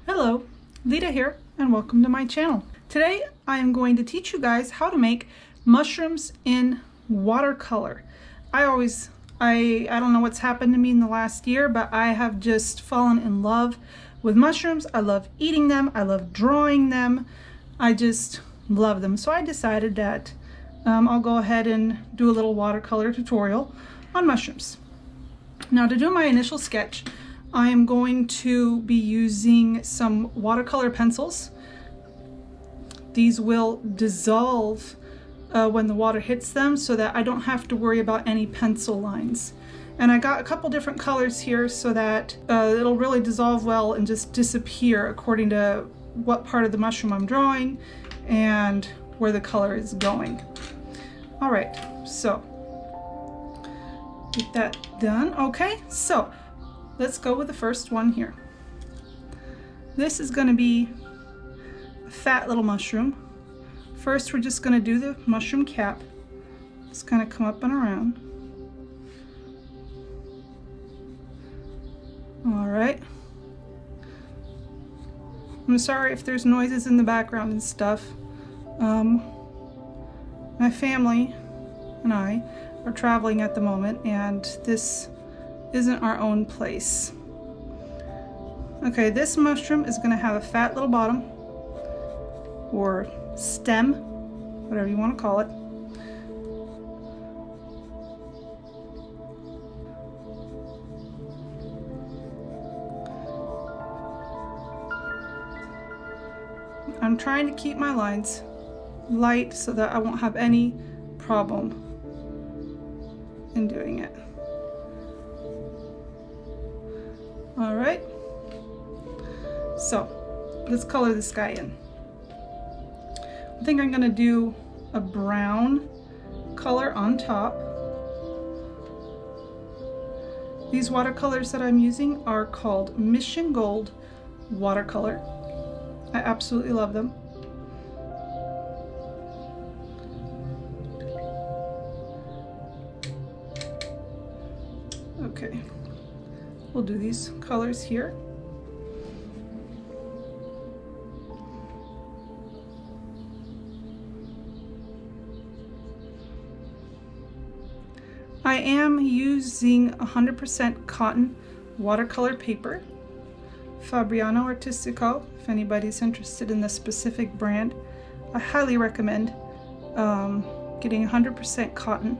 Hello, Lita here, and welcome to my channel. Today I am going to teach you guys how to make mushrooms in watercolor. I don't know what's happened to me in the last year, but I have just fallen in love with mushrooms. I love eating them. I love drawing them. I just love them. So I decided that I'll go ahead and do a little watercolor tutorial on mushrooms. Now, to do my initial sketch, I am going to be using some watercolor pencils. These will dissolve when the water hits them so that I don't have to worry about any pencil lines. And I got a couple different colors here so that it'll really dissolve well and just disappear according to what part of the mushroom I'm drawing and where the color is going. All right, so get that done. Okay, so let's go with the first one here. This is going to be a fat little mushroom. First, we're just going to do the mushroom cap. Just kind of come up and around. All right. I'm sorry if there's noises in the background and stuff. My family and I are traveling at the moment, and this isn't our own place. Okay, this mushroom is going to have a fat little bottom, or stem, whatever you want to call it. I'm trying to keep my lines light so that I won't have any problem in doing it. All right, so let's color this guy in. I think I'm gonna do a brown color on top. These watercolors that I'm using are called Mission Gold watercolor. I absolutely love them. Okay. We'll do these colors here. I am using 100% cotton watercolor paper, Fabriano Artistico. If anybody's interested in the specific brand, I highly recommend getting 100% cotton.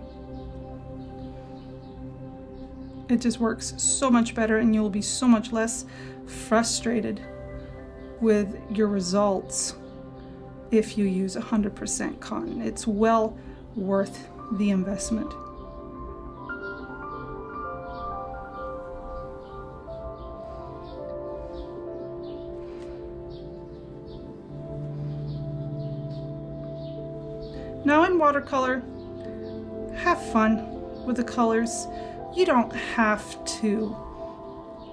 It just works so much better, and you'll be so much less frustrated with your results if you use 100% cotton. It's well worth the investment. Now in watercolor, have fun with the colors. You don't have to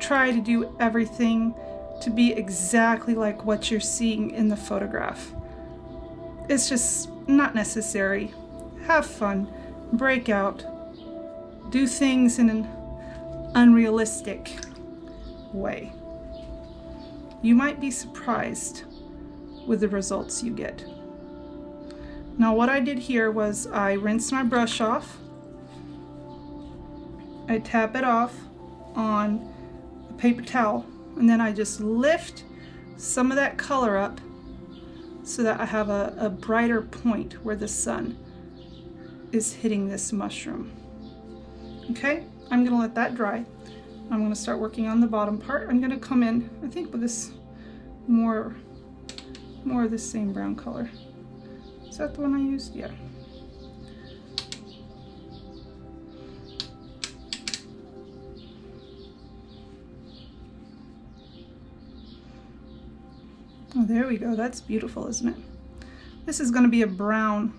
try to do everything to be exactly like what you're seeing in the photograph. It's just not necessary. Have fun, break out, do things in an unrealistic way. You might be surprised with the results you get. Now what I did here was I rinsed my brush off. I tap it off on a paper towel, and then I just lift some of that color up so that I have a brighter point where the sun is hitting this mushroom. Okay, I'm gonna let that dry. I'm gonna start working on the bottom part. I'm gonna come in, I think, with this more of the same brown color. Is that the one I used? Yeah. Oh, there we go. That's beautiful, isn't it? This is going to be a brown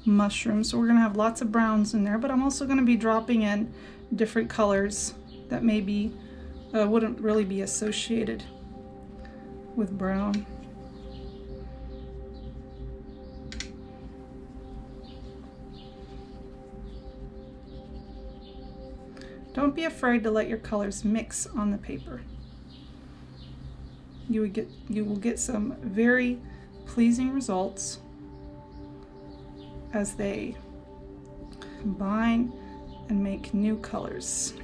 mushroom, so we're going to have lots of browns in there, but I'm also going to be dropping in different colors that maybe wouldn't really be associated with brown. Don't be afraid to let your colors mix on the paper. you will get some very pleasing results as they combine and make new colors.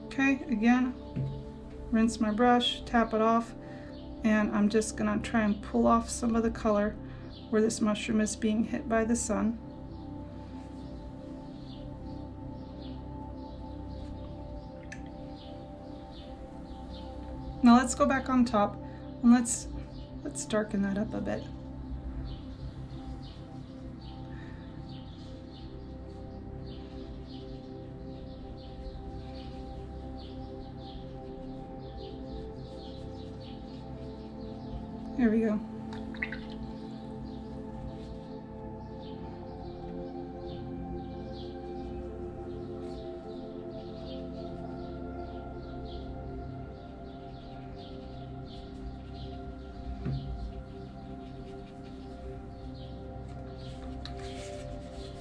Okay, again, rinse my brush, tap it off, and I'm just gonna try and pull off some of the color where this mushroom is being hit by the sun. Now let's go back on top and let's darken that up a bit. There we go.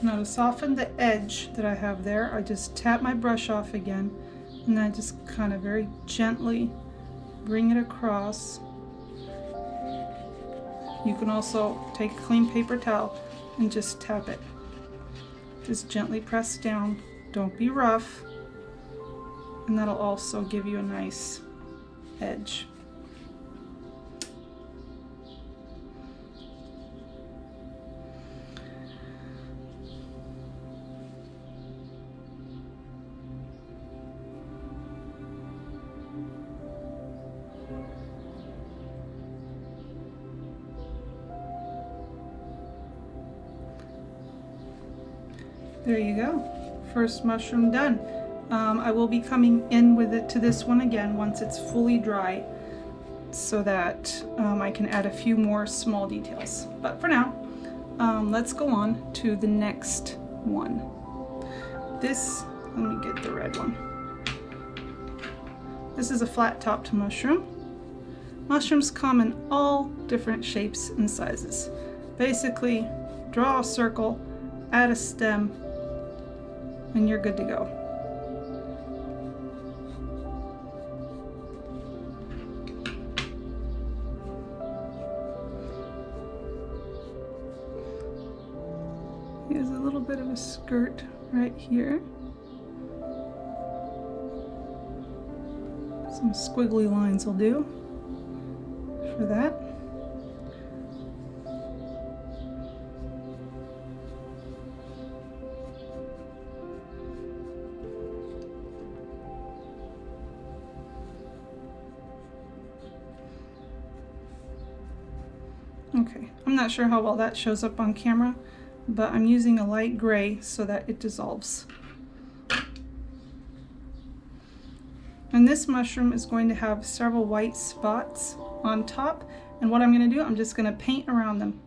Now to soften the edge that I have there, I just tap my brush off again, and I just kind of very gently bring it across. You can also take a clean paper towel and just tap it. Just gently press down. Don't be rough. And that'll also give you a nice edge. There you go, first mushroom done. I will be coming in with it to this one again once it's fully dry so that I can add a few more small details. But for now, let's go on to the next one. This, let me get the red one. This is a flat topped mushroom. Mushrooms come in all different shapes and sizes. Basically, draw a circle, add a stem, and you're good to go. Here's a little bit of a skirt right here. Some squiggly lines will do for that. Okay, I'm not sure how well that shows up on camera, but I'm using a light gray so that it dissolves. And this mushroom is going to have several white spots on top, and what I'm going to do, I'm just going to paint around them.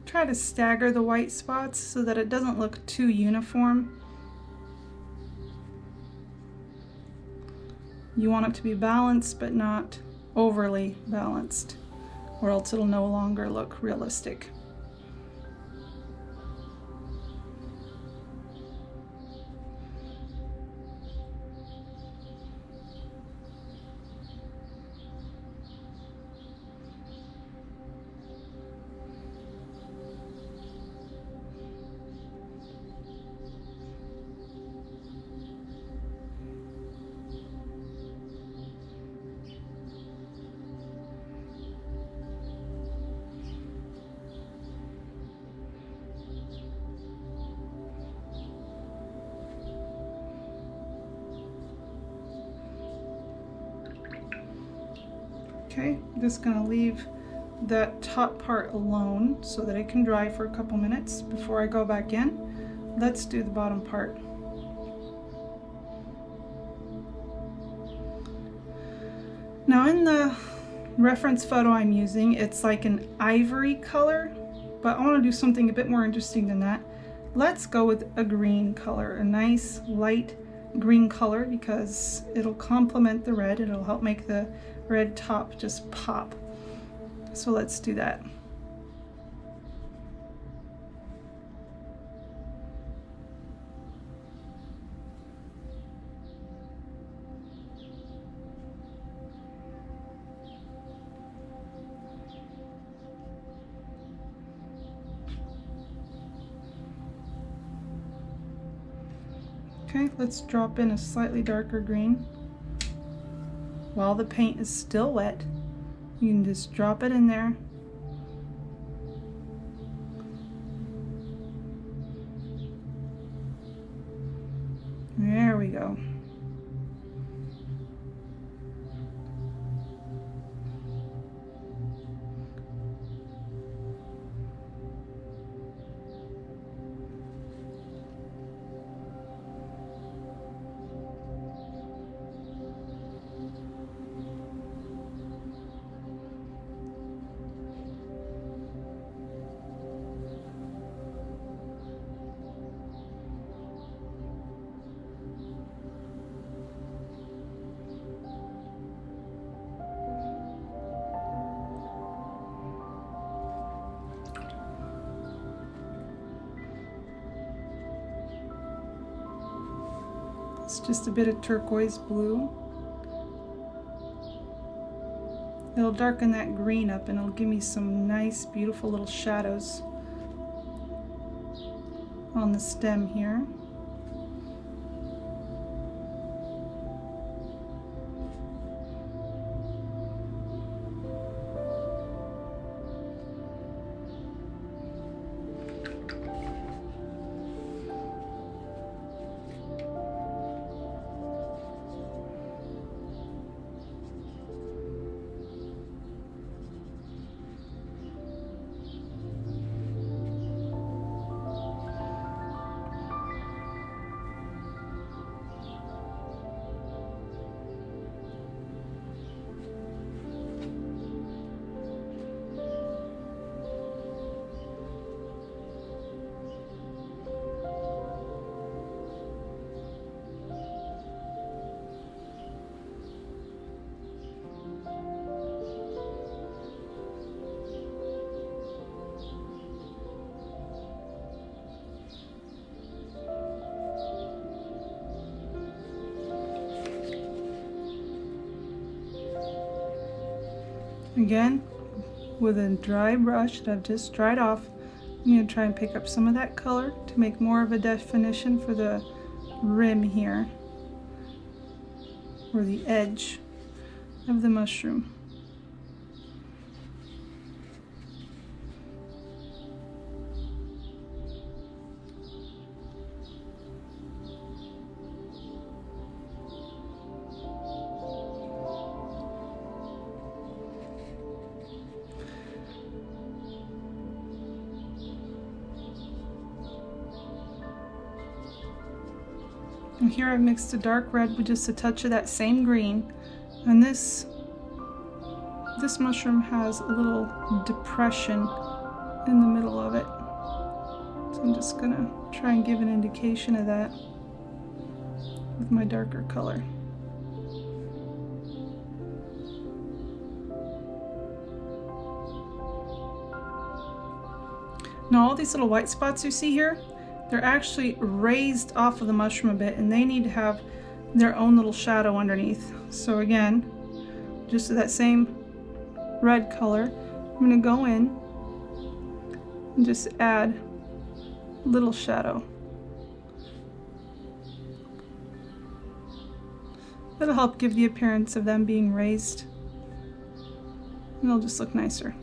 Try to stagger the white spots so that it doesn't look too uniform. You want it to be balanced, but not overly balanced, or else it'll no longer look realistic. Okay, I'm just gonna leave that top part alone so that it can dry for a couple minutes before I go back in. Let's do the bottom part. Now in the reference photo I'm using, it's like an ivory color, but I want to do something a bit more interesting than that. Let's go with a green color, a nice light green color, because it'll complement the red. It'll help make the red top just pop. So let's do that. Okay, let's drop in a slightly darker green. While the paint is still wet, you can just drop it in there. There we go. It's just a bit of turquoise blue. It'll darken that green up and it'll give me some nice, beautiful little shadows on the stem here. Again, with a dry brush that I've just dried off, I'm going to try and pick up some of that color to make more of a definition for the rim here, or the edge of the mushroom. And here I've mixed a dark red with just a touch of that same green, and this mushroom has a little depression in the middle of it. So I'm just gonna try and give an indication of that with my darker color. Now all these little white spots you see here, they're actually raised off of the mushroom a bit, and they need to have their own little shadow underneath. So again, just with that same red color, I'm going to go in and just add a little shadow. That'll help give the appearance of them being raised, and it'll just look nicer.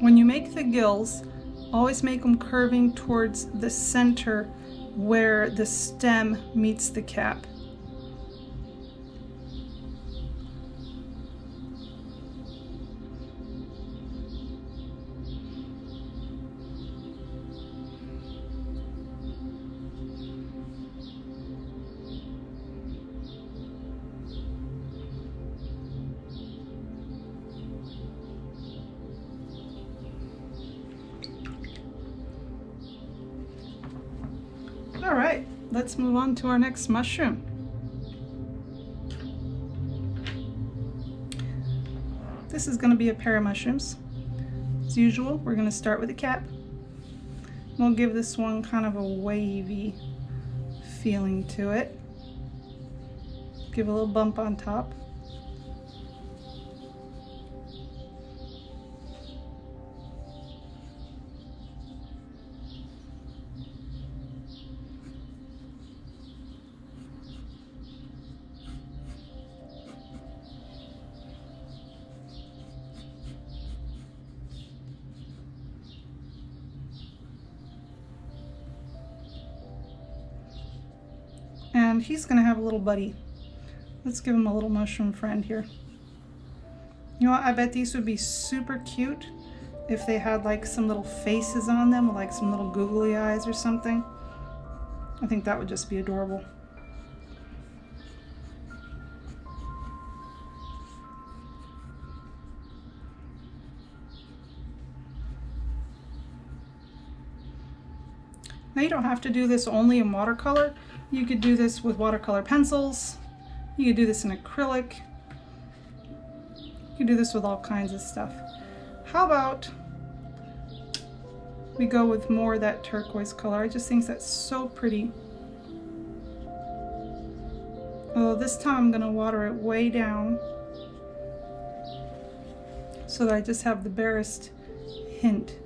When you make the gills, always make them curving towards the center where the stem meets the cap. All right, let's move on to our next mushroom. This is going to be a pair of mushrooms. As usual, we're going to start with a cap. We'll give this one kind of a wavy feeling to it. Give a little bump on top. And he's going to have a little buddy. Let's give him a little mushroom friend here. You know what? I bet these would be super cute if they had like some little faces on them, like some little googly eyes or something. I think that would just be adorable. Now you don't have to do this only in watercolor. You could do this with watercolor pencils. You could do this in acrylic. You could do this with all kinds of stuff. How about we go with more of that turquoise color? I just think that's so pretty. Oh, this time I'm going to water it way down so that I just have the barest hint.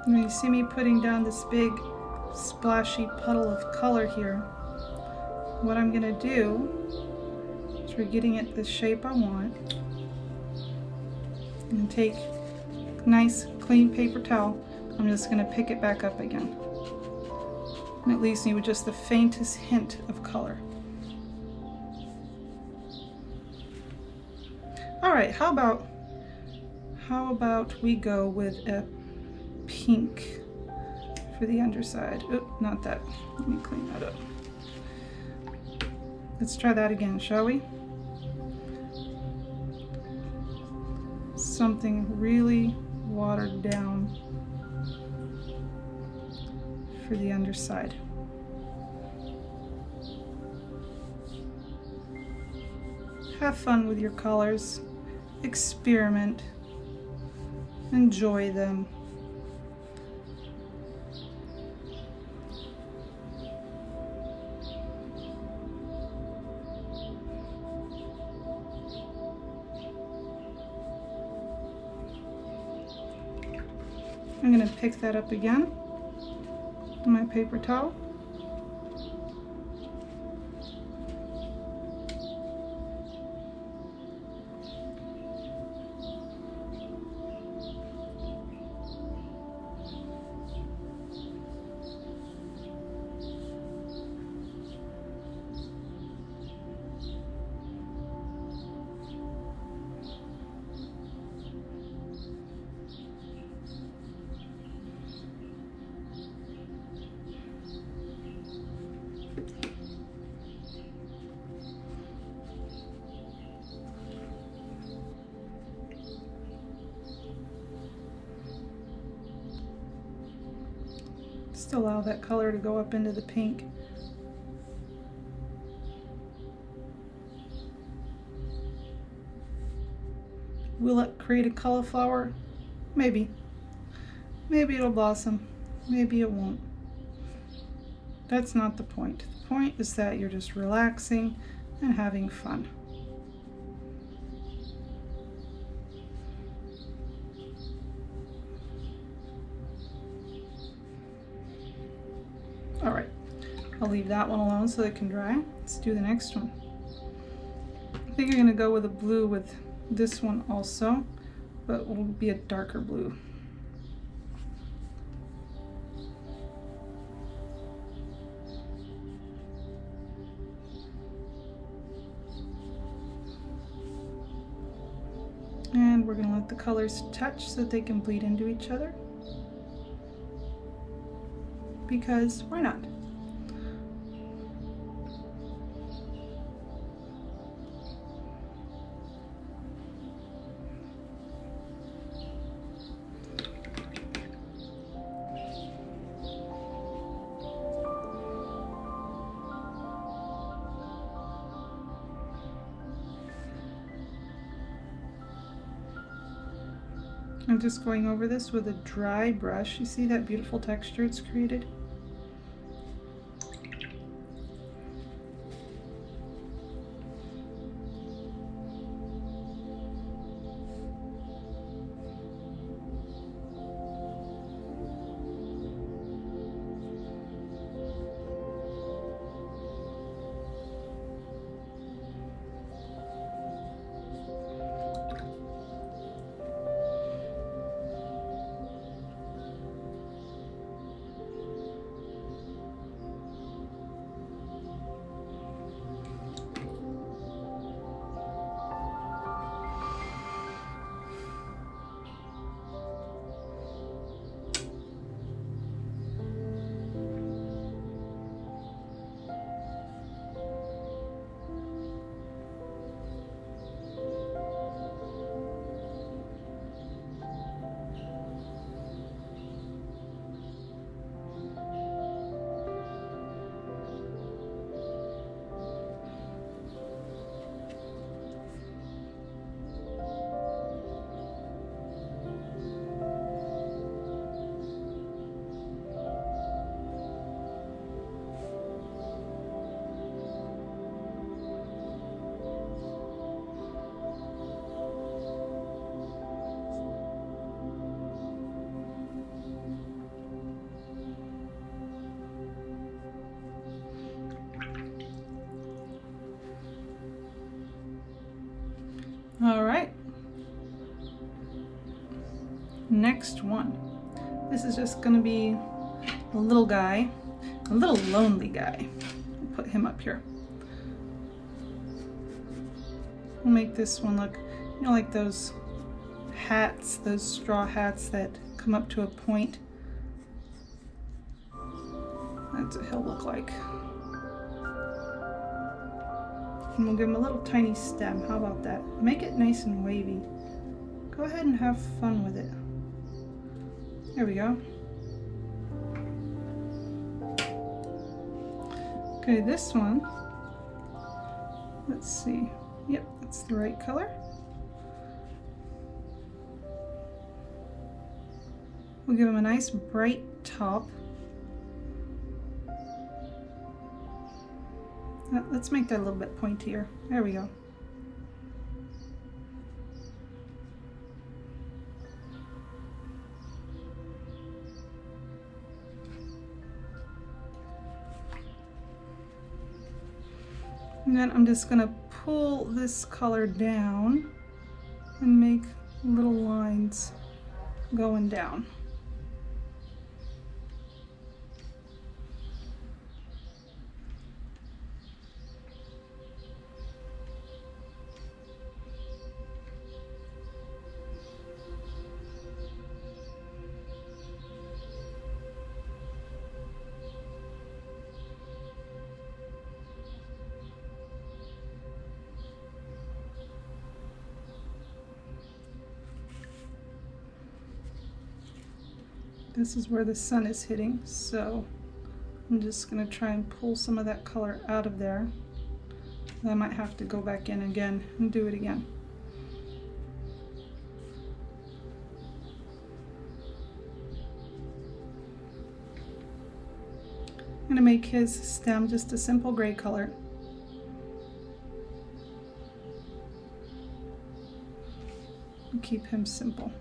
Now you see me putting down this big splashy puddle of color here. What I'm going to do is, we're getting it the shape I want, and take a nice clean paper towel. I'm just going to pick it back up again. And it leaves me with just the faintest hint of color. All right, how about we go with a pink for the underside. Oh, not that. Let me clean that up. Let's try that again, shall we? Something really watered down for the underside. Have fun with your colors. Experiment. Enjoy them. I'm going to pick that up again on my paper towel. Just allow that color to go up into the pink. Will it create a cauliflower? Maybe. Maybe it'll blossom. Maybe it won't. That's not the point. The point is that you're just relaxing and having fun. All right, I'll leave that one alone so it can dry. Let's do the next one. I think I'm gonna go with a blue with this one also, but it will be a darker blue. And we're gonna let the colors touch so that they can bleed into each other. Because why not? I'm just going over this with a dry brush. You see that beautiful texture it's created? All right, next one. This is just gonna be a little guy, a little lonely guy. I'll put him up here. We'll make this one look, you know, like those hats, those straw hats that come up to a point. That's what he'll look like. And we'll give him a little tiny stem. How about that? Make it nice and wavy. Go ahead and have fun with it. There we go. Okay, this one. Let's see. Yep, that's the right color. We'll give him a nice bright top. Let's make that a little bit pointier. There we go. And then I'm just gonna pull this color down and make little lines going down. This is where the sun is hitting, so I'm just going to try and pull some of that color out of there. I might have to go back in again and do it again. I'm going to make his stem just a simple gray color. And keep him simple.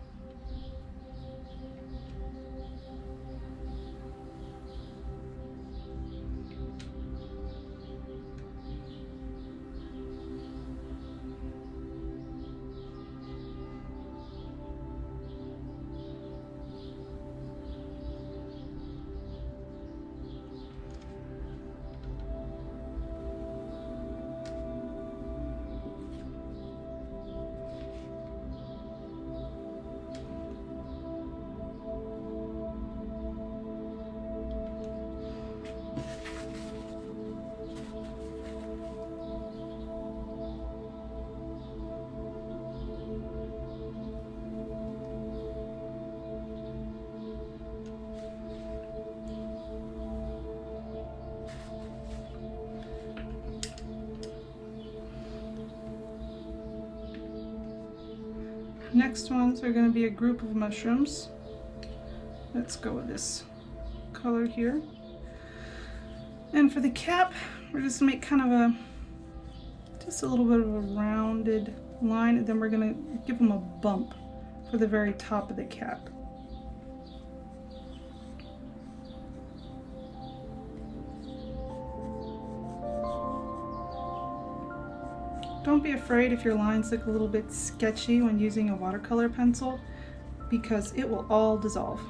Next ones are going to be a group of mushrooms. Let's go with this color here. And for the cap, we're just going to make kind of just a little bit of a rounded line, and then we're going to give them a bump for the very top of the cap. Don't be afraid if your lines look a little bit sketchy when using a watercolor pencil, because it will all dissolve.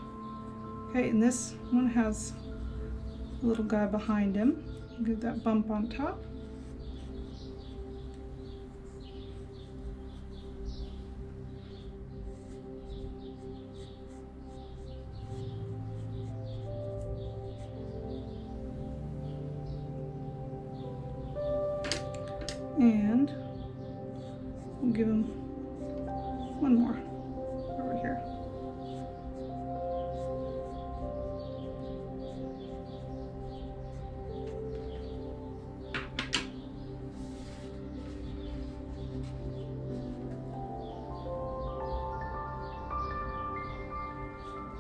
Okay, and this one has a little guy behind him. Get that bump on top. And we'll give him one more over here.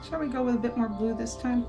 Shall we go with a bit more blue this time?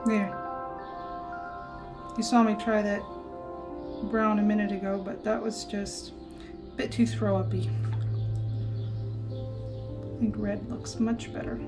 There. You saw me try that brown a minute ago, but that was just a bit too throw-uppy. I think red looks much better.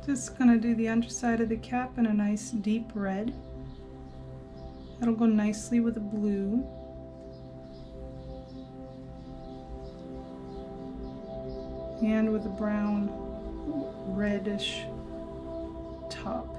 Just gonna do the underside of the cap in a nice deep red. That'll go nicely with the blue. And with a brown reddish top.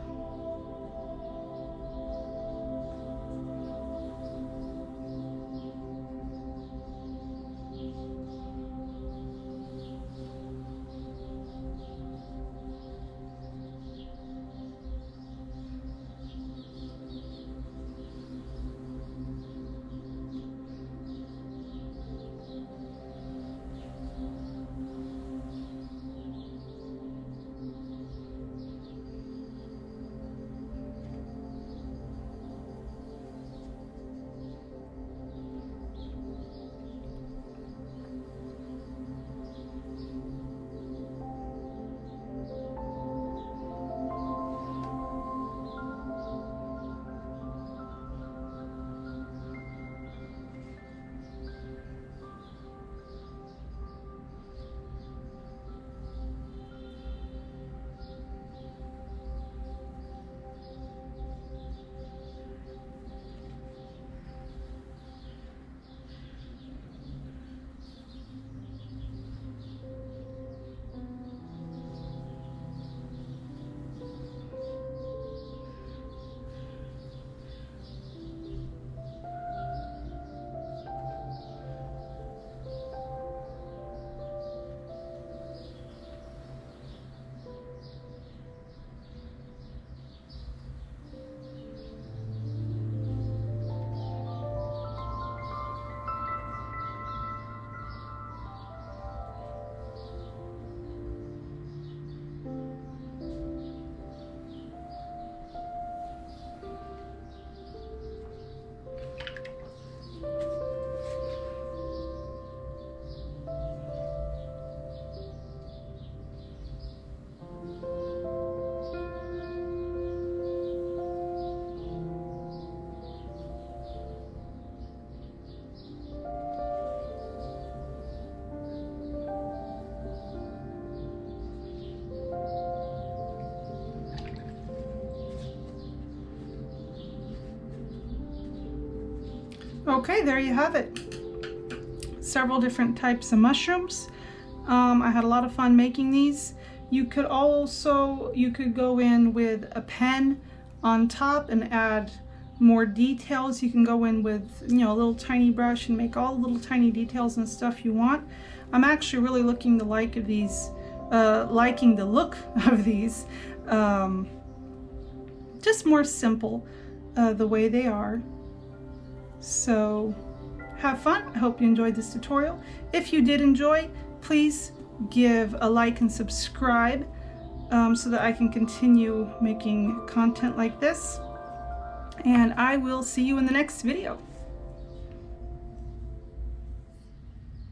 Okay, there you have it. Several different types of mushrooms. I had a lot of fun making these. You could go in with a pen on top and add more details. You can go in with, you know, a little tiny brush and make all the little tiny details and stuff you want. I'm actually really liking the look of these. Just more simple the way they are. So have fun. I hope you enjoyed this tutorial. If you did enjoy, please give a like and subscribe so that I can continue making content like this. And I will see you in the next video.